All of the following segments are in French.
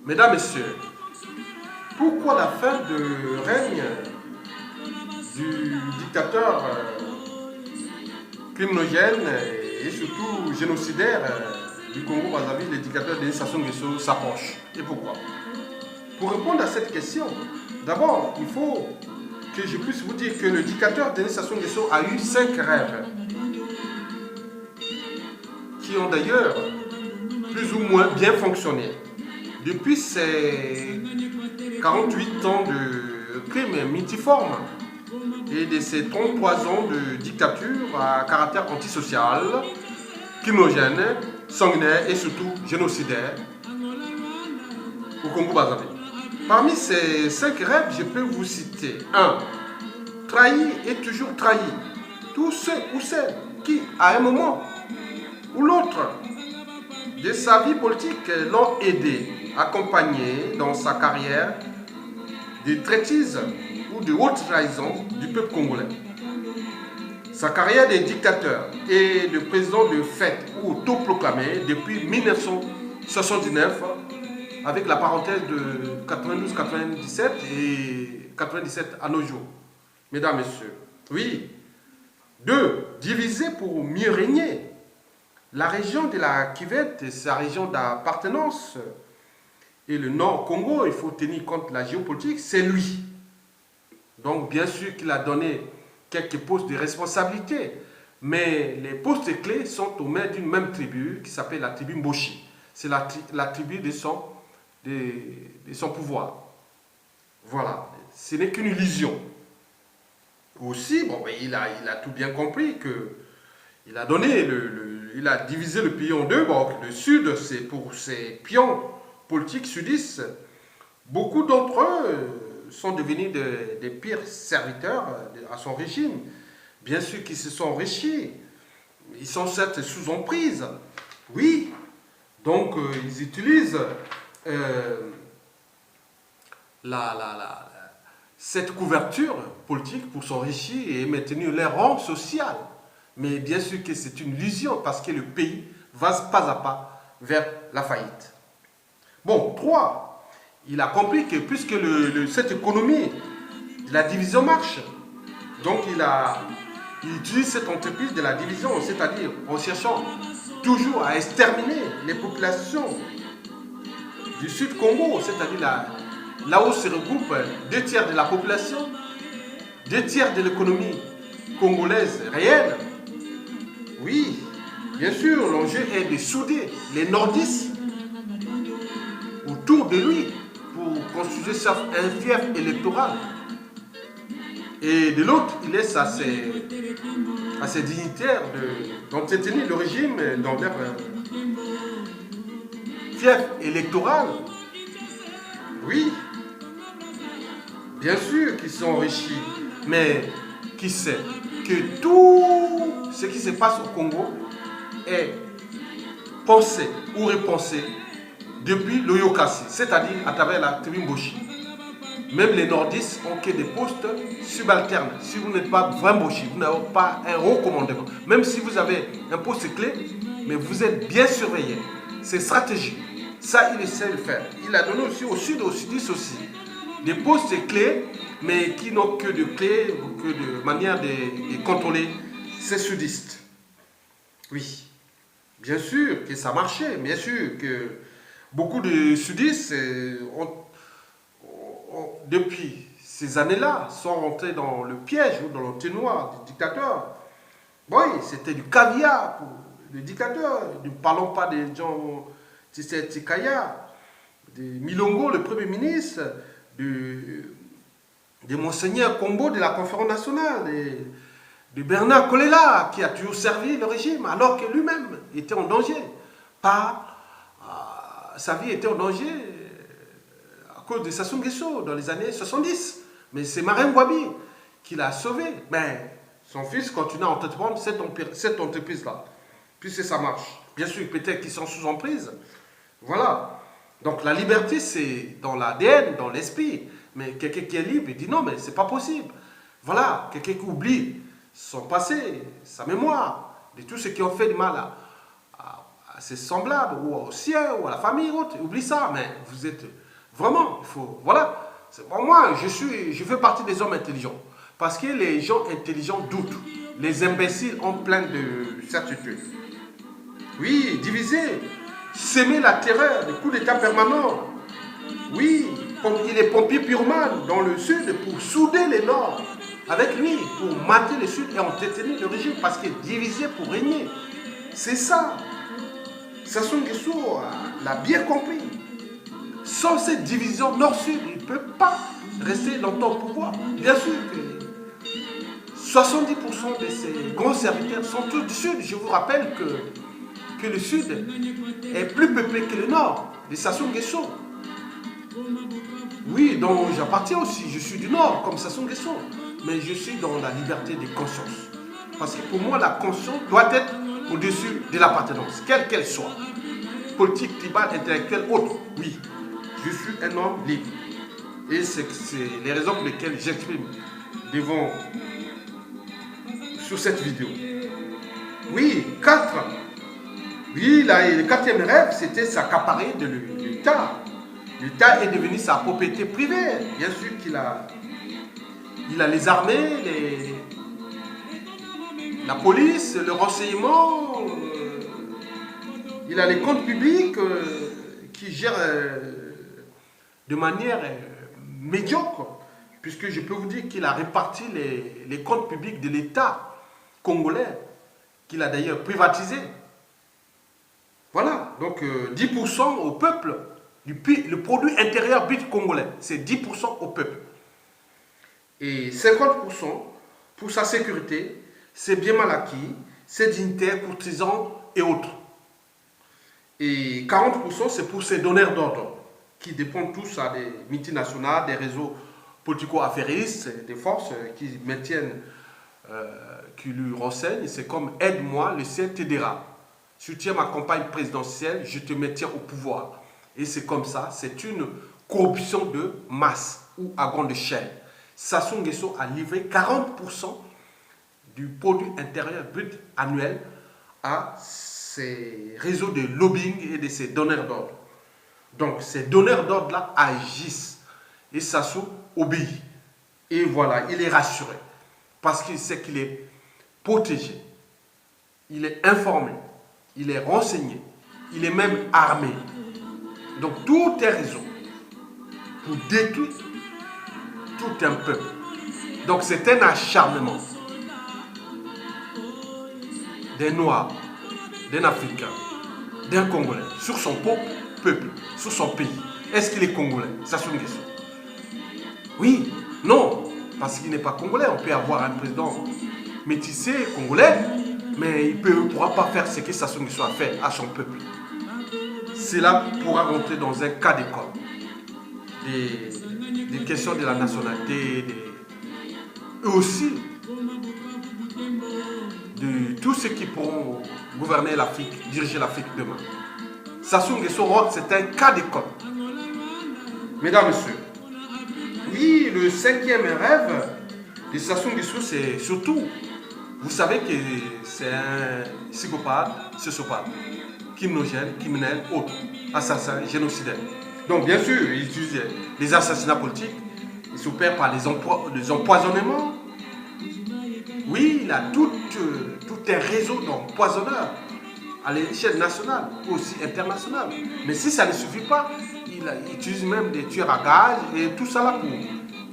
Mesdames, Messieurs, pourquoi la fin de règne du dictateur criminogène et surtout génocidaire du Congo-Brazzaville, le dictateur Denis Sassou Nguesso, s'approche? Et pourquoi? Pour répondre à cette question, d'abord, il faut que je puisse vous dire que le dictateur Denis Sassou Nguesso a eu 5 rêves qui ont d'ailleurs plus ou moins bien fonctionné. Depuis ces 48 ans de crimes multiformes et de ces 33 ans de dictature à caractère antisocial, criminogène, sanguinaire et surtout génocidaire au Congo-Brazzaville. Parmi ces 5 rêves, je peux vous citer 1. Trahi et toujours trahi. Tous ceux ou celles qui, à un moment ou l'autre de sa vie politique, l'ont aidé, accompagné dans sa carrière de traîtrise ou de haute trahison du peuple congolais. Sa carrière de dictateur et de président de fait ou autoproclamé depuis 1979, avec la parenthèse de 92-97 et 97 à nos jours. Mesdames, Messieurs, oui. 2. Diviser pour mieux régner. La région de la Kivette, sa région d'appartenance, et le Nord Congo, il faut tenir compte de la géopolitique, c'est lui. Donc bien sûr qu'il a donné quelques postes de responsabilité, mais les postes clés sont aux mains d'une même tribu qui s'appelle la tribu Mboshi. C'est la tribu de son pouvoir. Voilà, ce n'est qu'une illusion. Aussi, bon, il a tout bien compris que il a donné il a divisé le pays en deux. Bon, le sud, c'est pour ses pions politiques sudistes. Beaucoup d'entre eux sont devenus des pires serviteurs à son régime. Bien sûr qu'ils se sont enrichis. Ils sont certes sous emprise. Oui. Donc, ils utilisent cette couverture politique pour s'enrichir et maintenir leur rang social. Mais bien sûr que c'est une illusion parce que le pays va pas à pas vers la faillite. Bon, 3. Il a compris que puisque cette économie de la division marche, donc il utilise cette entreprise de la division, c'est-à-dire en cherchant toujours à exterminer les populations du Sud Congo, c'est-à-dire là où se regroupent 2 tiers de la population, 2 tiers de l'économie congolaise réelle. Oui, bien sûr, l'enjeu est de souder les nordistes autour de lui pour constituer un fief électoral. Et de l'autre, il laisse à ses dignitaires d'entretenir le régime dans leur fief électoral. Oui, bien sûr qu'ils sont enrichis, mais qui sait que tout ce qui se passe au Congo est pensé ou repensé depuis l'Oyokasi, c'est-à-dire à travers la tribu Mboshi. Même les nordistes ont que des postes subalternes. Si vous n'êtes pas vrai Mboshi, vous n'avez pas un haut commandement. Même si vous avez un poste clé, mais vous êtes bien surveillé. C'est stratégique. Ça, il essaie de faire. Il a donné aussi au sud, au sudiste aussi, des postes clés, mais qui n'ont que de clés, que de manière de contrôler ces sudistes. Oui, bien sûr que ça marchait, bien sûr que beaucoup de sudistes depuis ces années-là, sont rentrés dans le piège ou dans l'entonnoir du dictateur. Oui, c'était du caviar pour le dictateur. Ne parlons pas des gens Tshisekedi, de Milongo, le Premier ministre, de Monseigneur Kombo de la Conférence nationale, de Bernard Kolela, qui a toujours servi le régime, alors que lui-même était en danger. Sa vie était en danger à cause de Sassou Nguesso dans les années 70. Mais c'est Marem Gwabi qui l'a sauvé. Mais son fils continue à entreprendre cette entreprise-là, puisque ça marche. Bien sûr, peut-être qu'ils sont sous emprise. Voilà. Donc la liberté, c'est dans l'ADN, dans l'esprit. Mais quelqu'un qui est libre, il dit non, mais c'est pas possible. Voilà, quelqu'un qui oublie son passé, sa mémoire, de tout ce qui ont fait du mal à ses semblables, ou au sien, ou à la famille, ou autre. Oublie ça, mais vous êtes vraiment, il faut, voilà. Pour moi, je fais partie des hommes intelligents. Parce que les gens intelligents doutent. Les imbéciles ont plein de certitudes. Oui, diviser, semer la terreur, des coups d'état permanents. Oui, il est pompier pyromane dans le sud pour souder les nords avec lui, pour mater le sud et entretenir le régime, parce qu'il est divisé pour régner. C'est ça. Sassou Nguesso l'a bien compris. Sans cette division nord-sud, il ne peut pas rester longtemps au pouvoir. Bien sûr que 70% de ses grands serviteurs sont tous du sud. Je vous rappelle que le sud est plus peuplé que le nord, de Sassou Nguesso. Oui, donc j'appartiens aussi, je suis du nord, comme Sassou Nguesso. Mais je suis dans la liberté de conscience. Parce que pour moi, la conscience doit être au-dessus de l'appartenance, quelle qu'elle soit. Politique, tribale, intellectuelle, autre. Oui, je suis un homme libre. Et c'est les raisons pour lesquelles j'exprime devant sur cette vidéo. Oui, 4. Oui, le quatrième rêve, c'était s'accaparer de l'État. L'État est devenu sa propriété privée. Bien sûr qu'il a, les armées, la police, le renseignement, il a les comptes publics qui gèrent de manière médiocre, puisque je peux vous dire qu'il a réparti les comptes publics de l'État congolais, qu'il a d'ailleurs privatisé. Voilà, donc 10% au peuple, le produit intérieur brut congolais, c'est 10% au peuple. Et 50% pour sa sécurité, c'est bien mal acquis, ses dignitaires, courtisans et autres. Et 40% c'est pour ses donneurs d'ordre, qui dépendent tous à des multinationales, des réseaux politico-affairistes, des forces qui maintiennent, qui lui renseignent. C'est comme aide-moi, le ciel t'aidera. Soutiens ma campagne présidentielle, je te maintiens au pouvoir. Et c'est comme ça, c'est une corruption de masse ou à grande échelle. Sassou Nguesso a livré 40% du produit intérieur brut annuel à ces réseaux de lobbying et de ces donneurs d'ordre. Donc ces donneurs d'ordre-là agissent et Sassou obéit. Et voilà, il est rassuré parce qu'il sait qu'il est protégé, il est informé, il est renseigné, il est même armé. Donc tout est raison pour détruire tout un peuple. Donc c'est un acharnement des Noirs, d'un Africain, d'un Congolais, sur son peuple, sur son pays. Est-ce qu'il est Congolais? Sassou Nguesso. Oui, non, parce qu'il n'est pas Congolais. On peut avoir un président métissé, Congolais, mais il ne pourra pas faire ce que Sassou Nguesso a fait à son peuple. Cela pourra rentrer dans un cas d'école. Des questions de la nationalité, et aussi de tous ceux qui pourront gouverner l'Afrique, diriger l'Afrique demain. Sassou Nguesso, c'est un cas d'école. Mesdames, Messieurs, oui, le cinquième rêve de Sassou Nguesso, c'est surtout, vous savez que c'est un psychopathe, sociopathe, criminogène, criminel, autre, assassin, génocidaire. Donc bien sûr, il utilise les assassinats politiques, il s'opère par les empoisonnements. Oui, il a tout un réseau d'empoisonneurs à l'échelle nationale, aussi internationale. Mais si ça ne suffit pas, il utilise même des tueurs à gages et tout ça là pour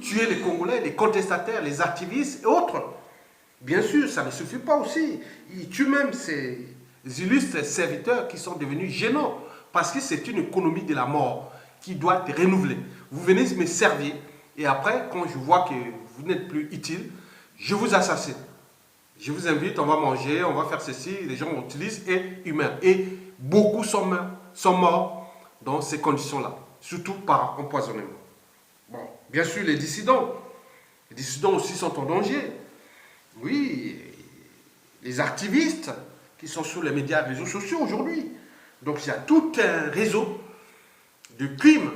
tuer les Congolais, les contestataires, les activistes et autres. Bien sûr, ça ne suffit pas aussi. Il tue même ses illustres serviteurs qui sont devenus gênants parce que c'est une économie de la mort qui doit être renouvelée. Vous venez me servir et après, quand je vois que vous n'êtes plus utile, je vous assassine. Je vous invite, on va manger, on va faire ceci, les gens utilisent et humains. Et beaucoup sont morts dans ces conditions-là, surtout par empoisonnement. Bon, bien sûr, les dissidents aussi sont en danger. Oui, les activistes qui sont sur les médias et réseaux sociaux aujourd'hui. Donc il y a tout un réseau de crimes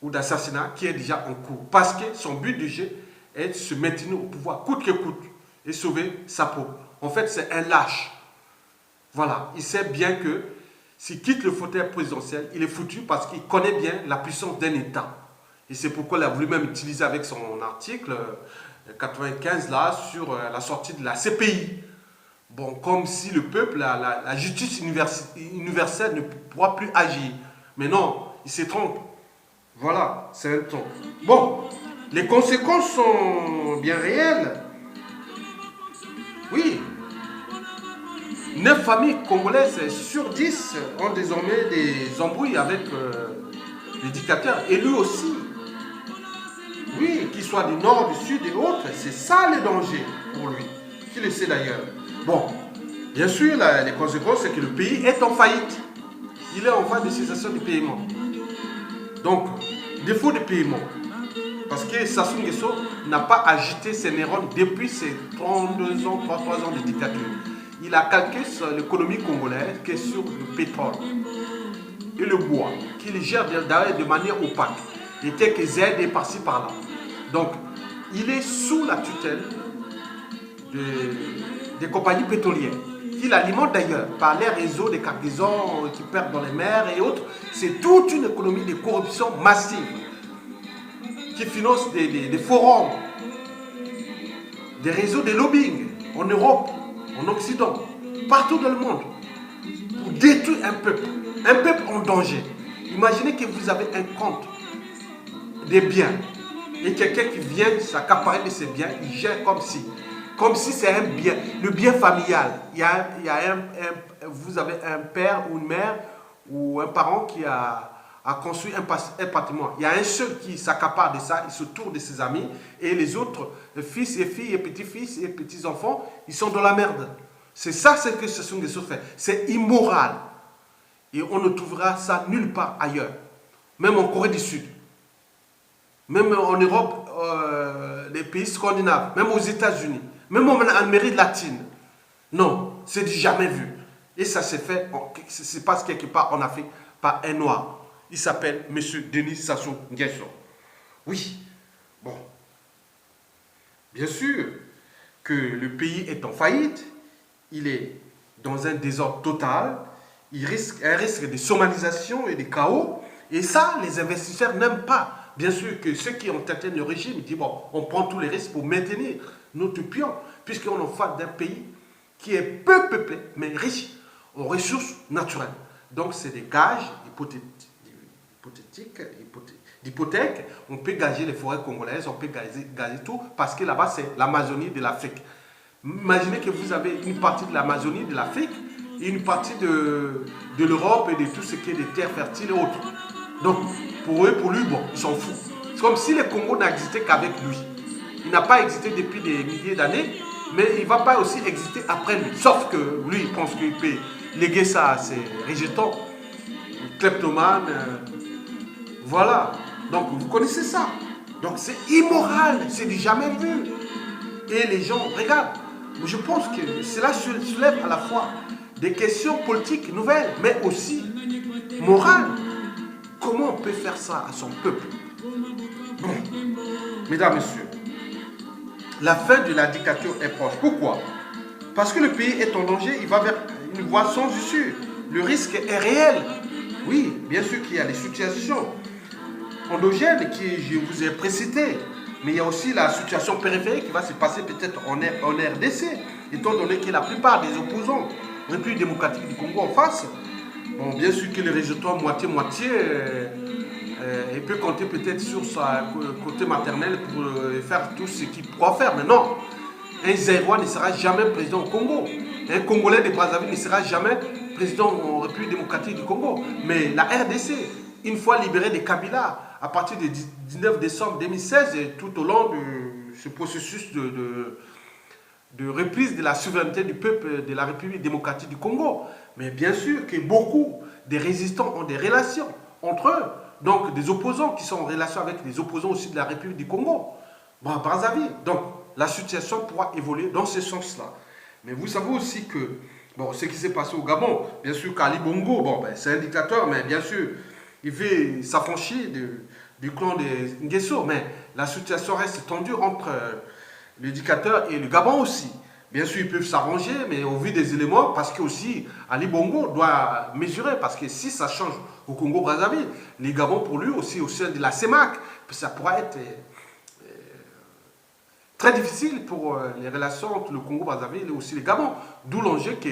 ou d'assassinats qui est déjà en cours. Parce que son but du jeu est de se maintenir au pouvoir, coûte que coûte, et sauver sa peau. En fait, c'est un lâche. Voilà, il sait bien que s'il quitte le fauteuil présidentiel, il est foutu parce qu'il connaît bien la puissance d'un État. Et c'est pourquoi il a voulu même utiliser avec son article 95 là sur la sortie de la CPI. Bon, comme si le peuple, la justice universelle ne pourra plus agir. Mais non, il se trompe. Voilà, c'est un ton. Bon, les conséquences sont bien réelles. Oui, 9 familles congolaises sur 10 ont désormais des embrouilles avec les dictateurs. Et lui aussi. Oui, qu'il soit du nord, du sud et autres, c'est ça le danger pour lui. Qui le sait d'ailleurs. Bon, bien sûr, les conséquences, c'est que le pays est en faillite. Il est en phase de cessation de paiement. Donc, défaut de paiement. Parce que Sassou Nguesso n'a pas agité ses neurones depuis ses 32 ans, 33 ans de dictature. Il a calqué sur l'économie congolaise qui est sur le pétrole et le bois, qu'il gère d'ailleurs de manière opaque. Et quelques aides par-ci par-là. Donc, il est sous la tutelle des compagnies pétrolières, qu'il alimente d'ailleurs par les réseaux des cargaisons qui perdent dans les mers et autres. C'est toute une économie de corruption massive qui finance des forums, des réseaux de lobbying en Europe, en Occident, partout dans le monde, pour détruire un peuple en danger. Imaginez que vous avez un compte des biens et quelqu'un qui vient s'accaparer de ces biens, il gère comme si c'est un bien, le bien familial. Vous avez un père ou une mère ou un parent qui a construit un patrimoine. Il y a un seul qui s'accapare de ça, il se tourne de ses amis et les autres, fils et filles et petits-fils et petits-enfants, ils sont dans la merde. C'est ça ce que Sassou Nguesso fait. C'est immoral. Et on ne trouvera ça nulle part ailleurs. Même en Corée du Sud. Même en Europe, les pays scandinaves, même aux États-Unis, même en Amérique latine. Non, c'est du jamais vu. Et ça s'est fait, se passe quelque part en Afrique par un noir. Il s'appelle M. Denis Sassou Nguesso. Oui, bon. Bien sûr que le pays est en faillite, il est dans un désordre total, il risque un risque de somalisation et de chaos. Et ça, les investisseurs n'aiment pas. Bien sûr que ceux qui ont atteint le régime disent, bon, on prend tous les risques pour maintenir notre pion, puisqu'on est en face d'un pays qui est peu peuplé, mais riche en ressources naturelles. Donc, c'est des gages d'hypothèques. On peut gager les forêts congolaises, on peut gager tout, parce que là-bas, c'est l'Amazonie de l'Afrique. Imaginez que vous avez une partie de l'Amazonie de l'Afrique et une partie de l'Europe et de tout ce qui est des terres fertiles et autres. Donc, pour eux, pour lui, bon, ils s'en foutent. C'est comme si le Congo n'existait qu'avec lui. Il n'a pas existé depuis des milliers d'années, mais il ne va pas aussi exister après lui. Sauf que lui, il pense qu'il peut léguer ça à ses rejetons, kleptomanes. Voilà. Donc, vous connaissez ça. Donc, c'est immoral, c'est du jamais vu. Et les gens regardent. Je pense que cela soulève à la fois des questions politiques nouvelles, mais aussi morales. Comment on peut faire ça à son peuple? Bon, mesdames, messieurs, la fin de la dictature est proche. Pourquoi? Parce que le pays est en danger, il va vers une voie sans issue. Le risque est réel. Oui, bien sûr qu'il y a des situations endogènes que je vous ai précitées, mais il y a aussi la situation périphérique qui va se passer peut-être en RDC, étant donné que la plupart des opposants, République démocratique du Congo en face, bon, bien sûr que les rejetons moitié-moitié, il peut compter peut-être sur son côté maternel pour faire tout ce qu'il pourra faire. Mais non, un Zaïrois ne sera jamais président au Congo. Un Congolais de Brazzaville ne sera jamais président en République démocratique du Congo. Mais la RDC, une fois libérée de Kabila, à partir du 19 décembre 2016, et tout au long de ce processus de reprise de la souveraineté du peuple de la République démocratique du Congo. Mais bien sûr que beaucoup des résistants ont des relations entre eux. Donc des opposants qui sont en relation avec les opposants aussi de la République du Congo. Bon, Brazzaville. Donc la situation pourra évoluer dans ce sens-là. Mais vous savez aussi que, bon, ce qui s'est passé au Gabon, bien sûr qu'Ali Bongo, bon, ben, c'est un dictateur, mais bien sûr, il veut s'affranchir du clan de Nguesso. Mais la situation reste tendue entre le dictateur et le Gabon aussi. Bien sûr, ils peuvent s'arranger, mais au vu des éléments, parce que aussi Ali Bongo doit mesurer, parce que si ça change au Congo-Brazzaville, les Gabon pour lui aussi au sein de la CEMAC, ça pourra être très difficile pour les relations entre le Congo-Brazzaville et aussi le Gabon. D'où l'enjeu que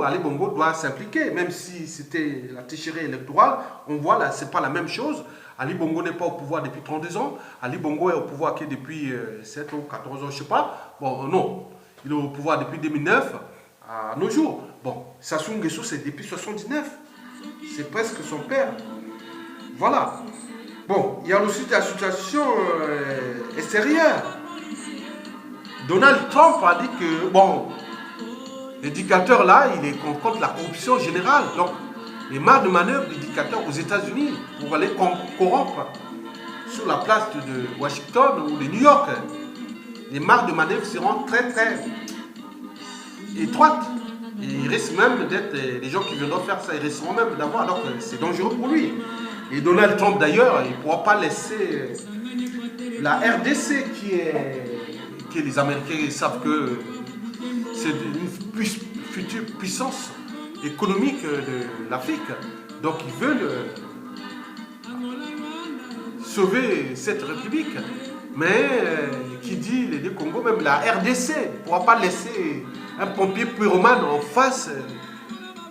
Ali Bongo doit s'impliquer, même si c'était la tricherie électorale, on voit là, c'est pas la même chose. Ali Bongo n'est pas au pouvoir depuis 32 ans, Ali Bongo est au pouvoir que depuis 7 ou 14 ans, je sais pas. Bon, non, il est au pouvoir depuis 2009 à nos jours. Bon, Sassou Nguesso, c'est depuis 79. C'est presque son père. Voilà. Bon, il y a aussi la situation extérieure. Donald Trump a dit que, bon, le dictateur là, il est contre la corruption générale. Donc, les marges de manœuvre du dictateur aux États-Unis pour aller corrompre sur la place de Washington ou de New York, les marges de manœuvre seront très très étroites. Et il risque même d'être, les gens qui viendront faire ça, ils risqueront même d'avoir, alors que c'est dangereux pour lui. Et Donald Trump d'ailleurs, il ne pourra pas laisser la RDC qui est les Américains savent que c'est une future puissance économique de l'Afrique. Donc ils veulent sauver cette république. Mais qui dit les deux Congos, même la RDC ne pourra pas laisser un pompier pyromane en face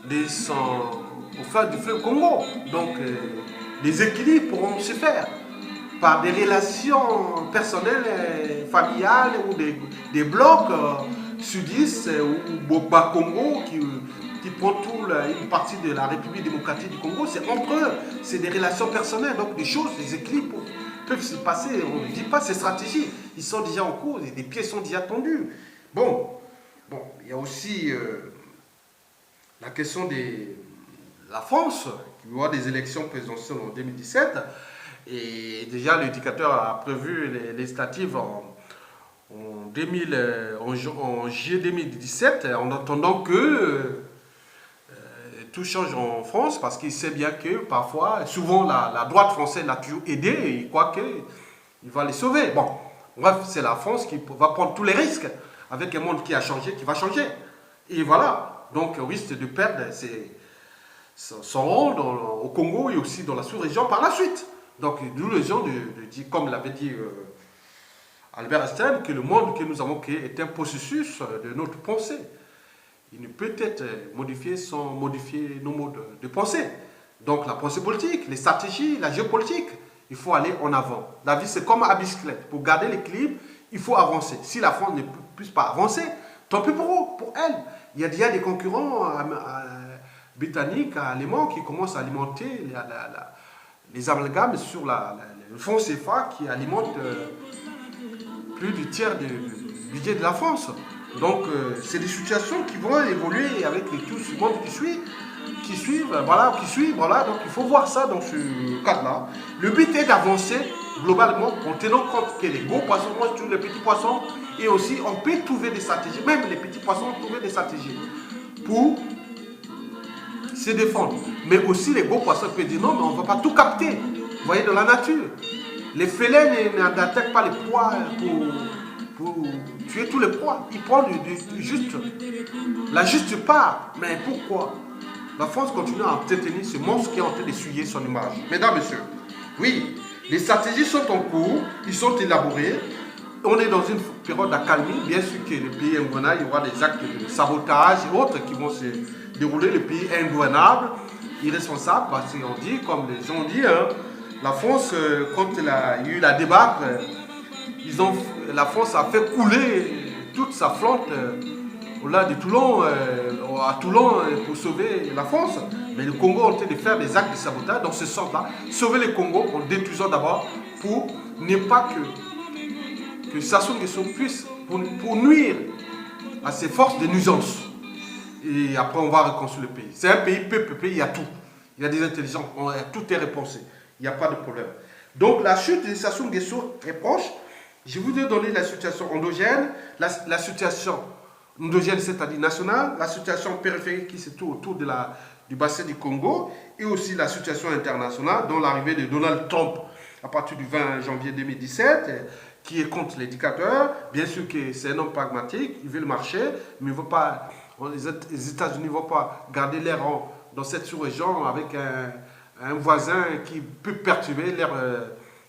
au face du fleuve Congo. Donc les équilibres pourront se faire par des relations personnelles, familiales ou des blocs sudistes ou Bas-Congo qui prend une partie de la République démocratique du Congo. C'est entre eux, c'est des relations personnelles, donc des choses, des équilibres peuvent se passer. On ne dit pas ces stratégies, ils sont déjà en cours, des pieds sont déjà tendus. Bon, il y a aussi la question de la France, qui va avoir des élections présidentielles en 2017. Et déjà, le dictateur a prévu les législatives en juillet 2017, en attendant que tout change en France, parce qu'il sait bien que parfois, souvent la droite française l'a toujours aidé et il croit qu'il va les sauver. Bon, bref, c'est la France qui va prendre tous les risques avec un monde qui a changé, qui va changer. Et voilà, donc on risque de perdre son rôle au Congo et aussi dans la sous-région par la suite. Donc, d'où les gens de dire, comme l'avait dit Albert Einstein, que le monde que nous avons créé est un processus de notre pensée. Il ne peut être modifié sans modifier nos modes de pensée. Donc, la pensée politique, les stratégies, la géopolitique, il faut aller en avant. La vie, c'est comme à bicyclette. Pour garder l'équilibre, il faut avancer. Si la France ne puisse pas avancer, tant pis pour elle. Il y a déjà des concurrents britanniques, allemands, qui commencent à alimenter les amalgames sur le fonds CFA qui alimente plus du tiers du budget de la France. Donc, c'est des situations qui vont évoluer avec tout ce monde qui suivent, voilà. Donc, il faut voir ça dans ce cadre-là. Le but est d'avancer globalement en tenant compte que les gros poissons mangent tous les petits poissons et aussi on peut trouver des stratégies, même les petits poissons ont trouvé des stratégies pour se défendre. Mais aussi les gros poissons peuvent dire non, mais on ne va pas tout capter. Vous voyez, dans la nature. Les félins n'attaquent pas les proies pour tuer tous les proies. Ils prennent la juste part. Mais pourquoi? La France continue à entretenir ce monstre qui est en train d'essuyer son image. Mesdames, messieurs, oui, les stratégies sont en cours, ils sont élaborés. On est dans une période d'accalmie. Bien sûr que le pays est ingouvernable, il y aura des actes de sabotage et autres qui vont se dérouler. Le pays est ingouvernable, irresponsable, parce qu'on dit, comme les gens disent, hein, la France, quand il y a eu la débâcle, la France a fait couler toute sa flotte au large de Toulon, à Toulon pour sauver la France. Mais le Congo est en train de faire des actes de sabotage dans ce sens-là. Sauver le Congo en détruisant d'abord pour ne pas que Sassou Nguesso puisse, pour nuire à ses forces de nuisance. Et après, on va reconstruire le pays. C'est un pays peu peuplé, il y a tout. Il y a des intelligences, tout est repensé. Il n'y a pas de problème. Donc, la chute de Sassou Nguesso est proche. Je vous ai donné la situation endogène, la situation endogène, c'est-à-dire nationale, la situation périphérique qui se trouve autour du bassin du Congo, et aussi la situation internationale, dont l'arrivée de Donald Trump à partir du 20 janvier 2017, qui est contre les dictateurs. Bien sûr que c'est un homme pragmatique, il veut le marché, mais il veut pas, les États-Unis ne vont pas garder les rangs dans cette sous-région avec un voisin qui peut perturber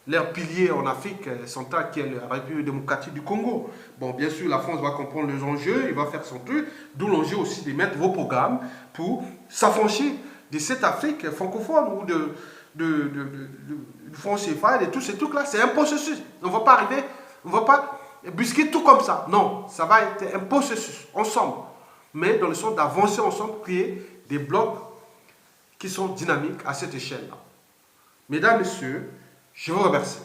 leur pilier en Afrique centrale, qui est la République démocratique du Congo. Bon, bien sûr, la France va comprendre les enjeux, il va faire son truc, d'où l'enjeu aussi de mettre vos programmes pour s'affranchir de cette Afrique francophone ou du franc CFA et de tous ces trucs-là. C'est un processus. On ne va pas arriver, on ne va pas busquer tout comme ça. Non, ça va être un processus, ensemble. Mais dans le sens d'avancer ensemble, créer des blocs qui sont dynamiques à cette échelle-là. Mesdames, Messieurs, je vous remercie.